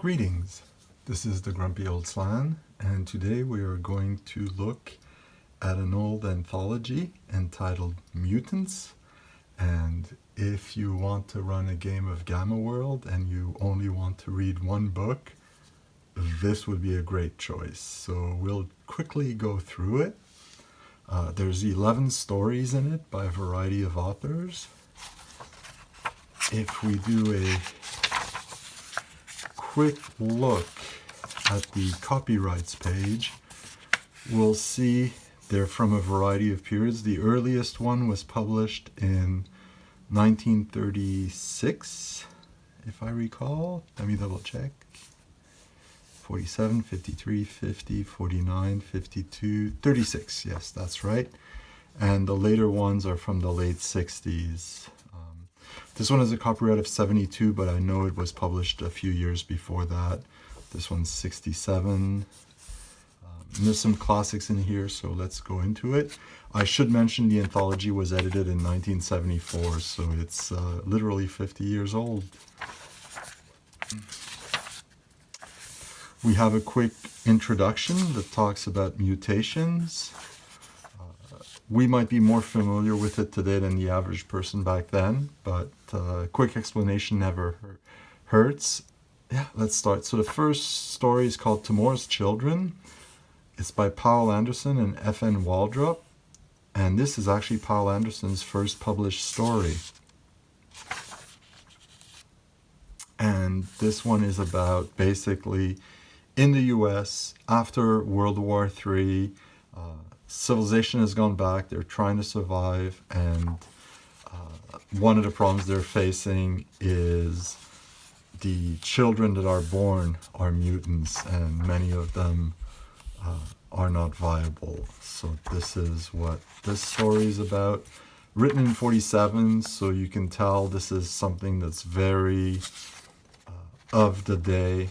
Greetings, this is the Grumpy Old Slan, and today we are going to look at an old anthology entitled Mutants. And if you want to run a game of Gamma World and you only want to read one book, this would be a great choice. So we'll quickly go through it. There's 11 stories in it by a variety of authors. If we do a quick look at the copyrights page, we'll see they're from a variety of periods. The earliest one was published in 1936, if I recall. Let me double check. 47, 53, 50, 49, 52, 36. Yes, that's right. And the later ones are from the late 60s. This one has a copyright of 72, but I know it was published a few years before that. This one's 67. And there's some classics in here, so let's go into it. I should mention the anthology was edited in 1974, so it's literally 50 years old. We have a quick introduction that talks about mutations. We might be more familiar with it today than the average person back then, but a quick explanation never hurts. Yeah, let's start. So the first story is called Tomorrow's Children. It's by Powell Anderson and F.N. Waldrop, and this is actually Powell Anderson's first published story. And this one is about basically in the US after World War III, civilization has gone back, they're trying to survive, and one of the problems they're facing is the children that are born are mutants, and many of them are not viable. So this is what this story is about. Written in 47, so you can tell this is something that's very of the day.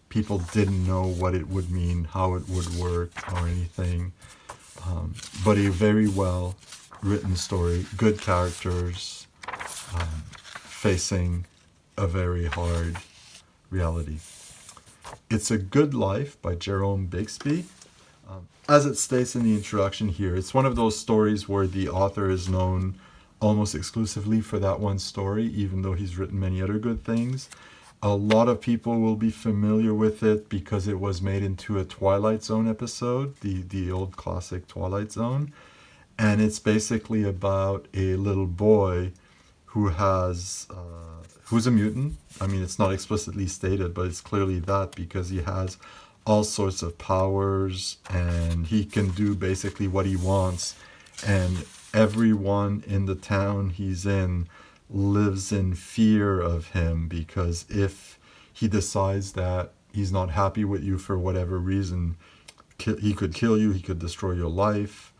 People didn't know what it would mean, how it would work, or anything. But a very well written story, good characters, facing a very hard reality. It's a Good Life by Jerome Bixby. As it states in the introduction here, it's one of those stories where the author is known almost exclusively for that one story, even though he's written many other good things. A lot of people will be familiar with it because it was made into a Twilight Zone episode, the old classic Twilight Zone. And it's basically about a little boy who has, who's a mutant. I mean, it's not explicitly stated, but it's clearly that because he has all sorts of powers and he can do basically what he wants. And everyone in the town he's in lives in fear of him, because if he decides that he's not happy with you for whatever reason, he could kill you, he could destroy your life,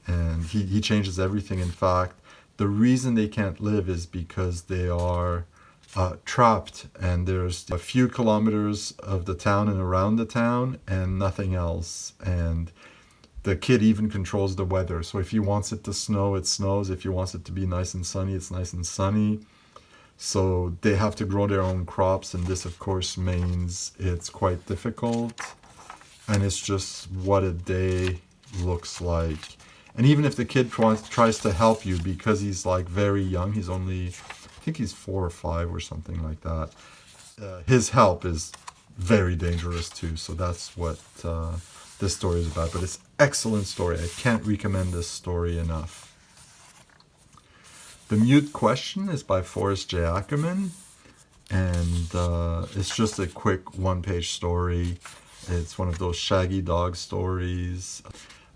and he changes everything. In fact, the reason they can't live is because they are trapped, and there's a few kilometers of the town and around the town and nothing else. And the kid even controls the weather. So if he wants it to snow, it snows. If he wants it to be nice and sunny, it's nice and sunny. So they have to grow their own crops, and this, of course, means it's quite difficult. And it's just what a day looks like. And even if the kid tries to help you, because he's like very young, he's only, I think he's 4 or 5 or something like that, his help is very dangerous too. So that's what this story is about. But it's an excellent story. I can't recommend this story enough. The Mute Question is by Forrest J. Ackerman, and it's just a quick one-page story. It's one of those shaggy dog stories,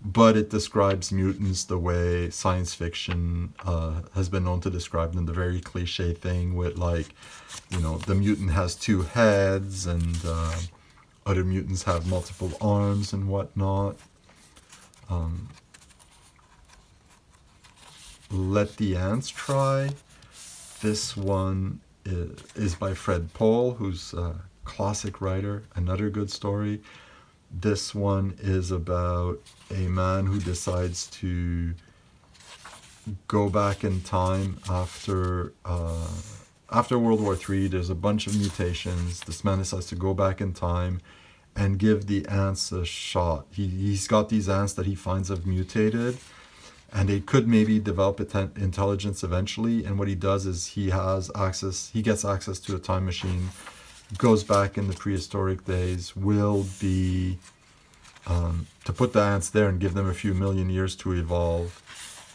but it describes mutants the way science fiction has been known to describe them, the very cliche thing with, like, you know, the mutant has 2 heads, and other mutants have multiple arms and whatnot. Let the Ants Try. This one is by Fred Pohl, who's a classic writer, another good story. This one is about a man who decides to go back in time after after World War III, there's a bunch of mutations. This man decides to go back in time and give the ants a shot. He's got these ants that he finds have mutated, and they could maybe develop intelligence eventually. And what he does is he gets access to a time machine, goes back in the prehistoric days, will be, to put the ants there and give them a few million years to evolve.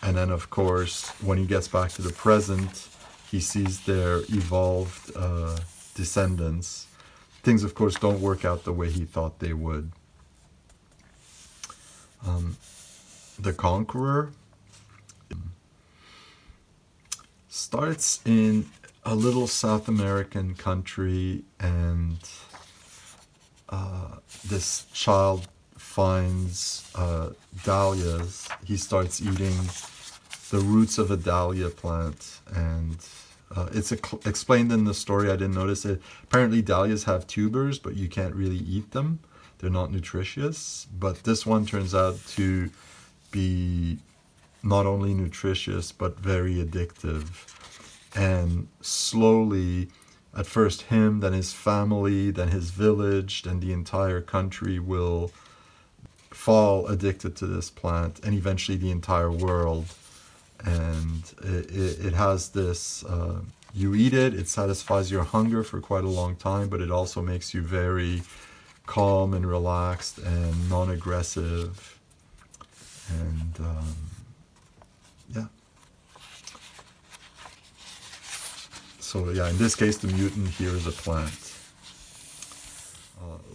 And then, of course, when he gets back to the present, he sees their evolved descendants. Things, of course, don't work out the way he thought they would. The Conqueror starts in a little South American country, and this child finds dahlias. He starts eating the roots of a dahlia plant, and it's explained in the story. I didn't notice it. Apparently dahlias have tubers, but you can't really eat them. They're not nutritious. But this one turns out to be not only nutritious, but very addictive. And slowly, at first him, then his family, then his village, then the entire country will fall addicted to this plant, and eventually the entire world. And it has this, you eat it, it satisfies your hunger for quite a long time, but it also makes you very calm and relaxed and non-aggressive. And yeah. So yeah, in this case, the mutant here is a plant.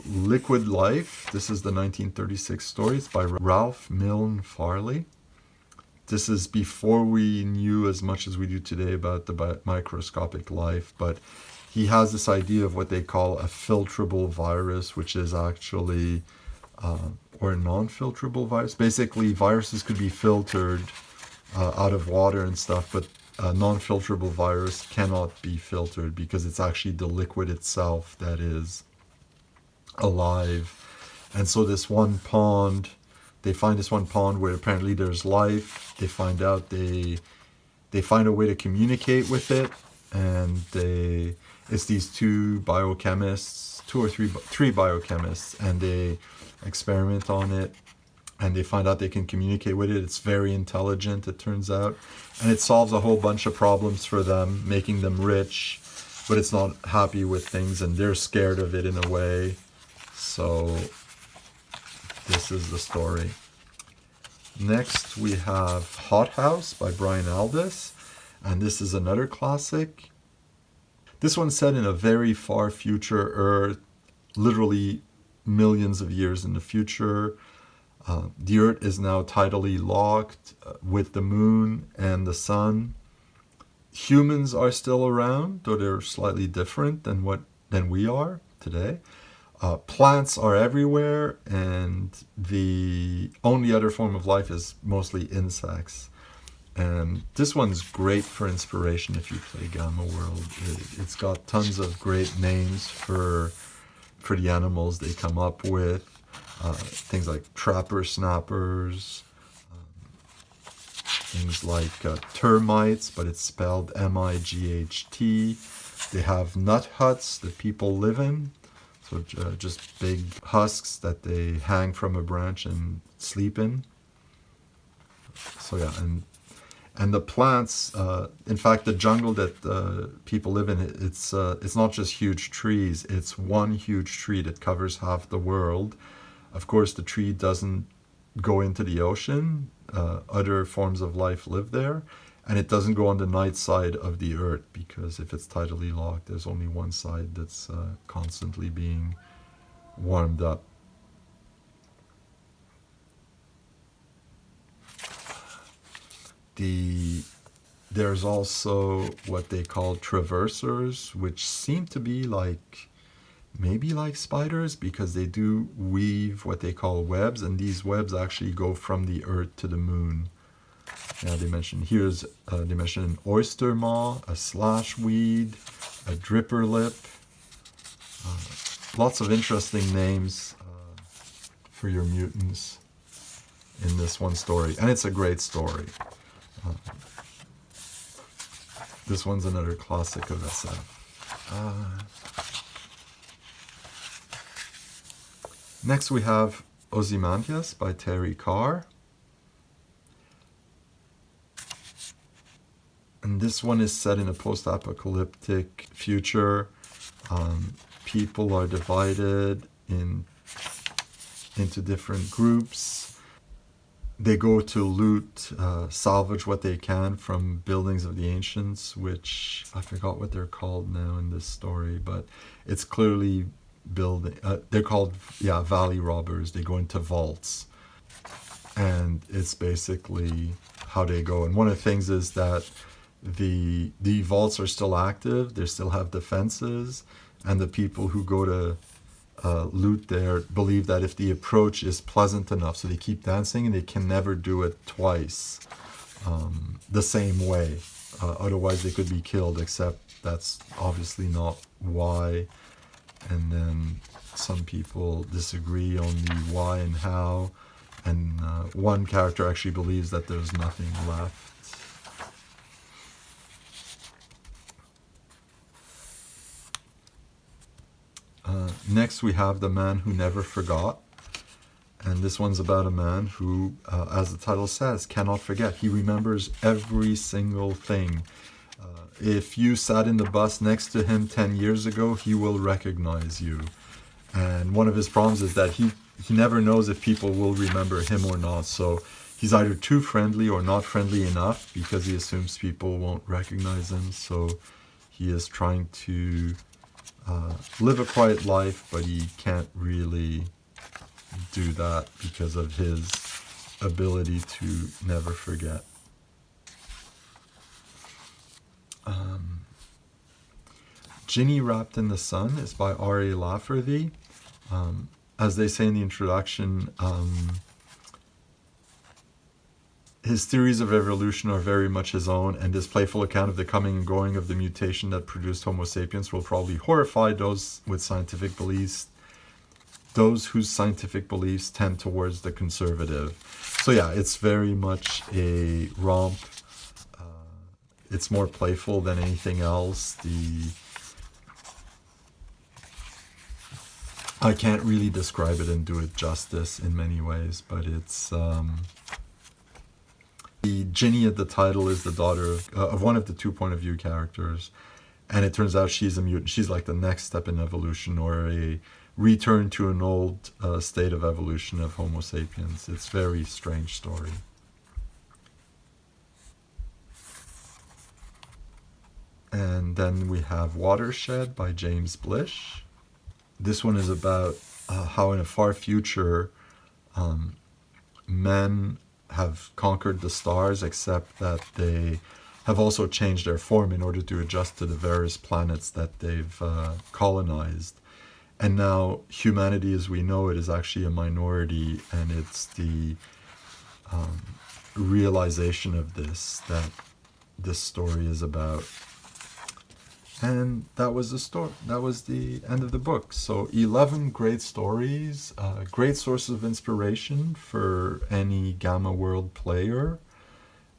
Liquid Life, this is the 1936 story. It's by Ralph Milne Farley. This is before we knew as much as we do today about the microscopic life, but he has this idea of what they call a filtrable virus, which is actually, or a non-filtrable virus. Basically, viruses could be filtered out of water and stuff, but a non-filtrable virus cannot be filtered because it's actually the liquid itself that is alive. And so this one pond, they find this one pond where apparently there's life. They find out they find a way to communicate with it, and it's these three biochemists, and they experiment on it, and they find out they can communicate with it. It's very intelligent, it turns out, and it solves a whole bunch of problems for them, making them rich, but it's not happy with things, and they're scared of it in a way. So this is the story. Next we have Hot House by Brian Aldiss, and this is another classic. This one's set in a very far future Earth, literally millions of years in the future. The Earth is now tidally locked with the moon and the sun. Humans are still around, though they're slightly different than we are today. Plants are everywhere, and the only other form of life is mostly insects. And this one's great for inspiration if you play Gamma World. It's got tons of great names for the animals they come up with. Things like trapper snappers, things like termites, but it's spelled M-I-G-H-T. They have nut huts that people live in. So just big husks that they hang from a branch and sleep in. So yeah, and the plants, in fact, the jungle that people live in, it's not just huge trees. It's one huge tree that covers half the world. Of course, the tree doesn't go into the ocean. Other forms of life live there. And it doesn't go on the night side of the Earth, because if it's tidally locked, there's only one side that's constantly being warmed up. There's also what they call traversers, which seem to be maybe like spiders, because they do weave what they call webs, and these webs actually go from the Earth to the moon. Now they mention an oyster maw, a slash weed, a dripper lip. Lots of interesting names for your mutants in this one story, and it's a great story. This one's another classic of SF. Next we have Ozymandias by Terry Carr. And this one is set in a post-apocalyptic future. People are divided into different groups. They go to loot, salvage what they can from buildings of the ancients, which I forgot what they're called now in this story, but it's clearly building. They're called, valley robbers. They go into vaults, and it's basically how they go. And one of the things is that the vaults are still active. They still have defenses, and the people who go to loot there believe that if the approach is pleasant enough, so they keep dancing and they can never do it twice the same way. Otherwise they could be killed, except that's obviously not why. And then some people disagree on the why and how. And one character actually believes that there's nothing left. Next we have The Man Who Never Forgot, and this one's about a man who, as the title says, cannot forget. He remembers every single thing. If you sat in the bus next to him 10 years ago, he will recognize you. And one of his problems is that he never knows if people will remember him or not. So he's either too friendly or not friendly enough because he assumes people won't recognize him. So he is trying to live a quiet life, but he can't really do that because of his ability to never forget. Ginny Wrapped in the Sun is by R.A. Lafferty. As they say in the introduction, his theories of evolution are very much his own, and his playful account of the coming and going of the mutation that produced Homo sapiens will probably horrify those with scientific beliefs, those whose scientific beliefs tend towards the conservative. So yeah, it's very much a romp. It's more playful than anything else. I can't really describe it and do it justice in many ways, but it's... The Ginny at the title is the daughter of one of the two point of view characters, and it turns out she's a mutant. She's like the next step in evolution, or a return to an old state of evolution of Homo sapiens. It's a very strange story. And then we have Watershed by James Blish. This one is about how in a far future men have conquered the stars, except that they have also changed their form in order to adjust to the various planets that they've colonized. And now humanity as we know it is actually a minority, and it's the realization of this that this story is about. And that was the story. That was the end of the book. So 11 great stories, great sources of inspiration for any Gamma World player,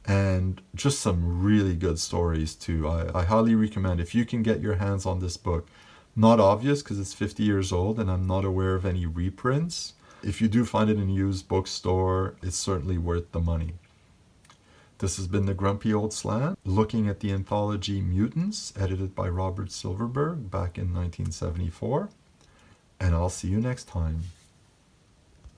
and just some really good stories too. I highly recommend, if you can get your hands on this book. Not obvious because it's 50 years old and I'm not aware of any reprints. If you do find it in a used bookstore, it's certainly worth the money. This has been the Grumpy Old Slant, looking at the anthology Mutants, edited by Robert Silverberg back in 1974. And I'll see you next time.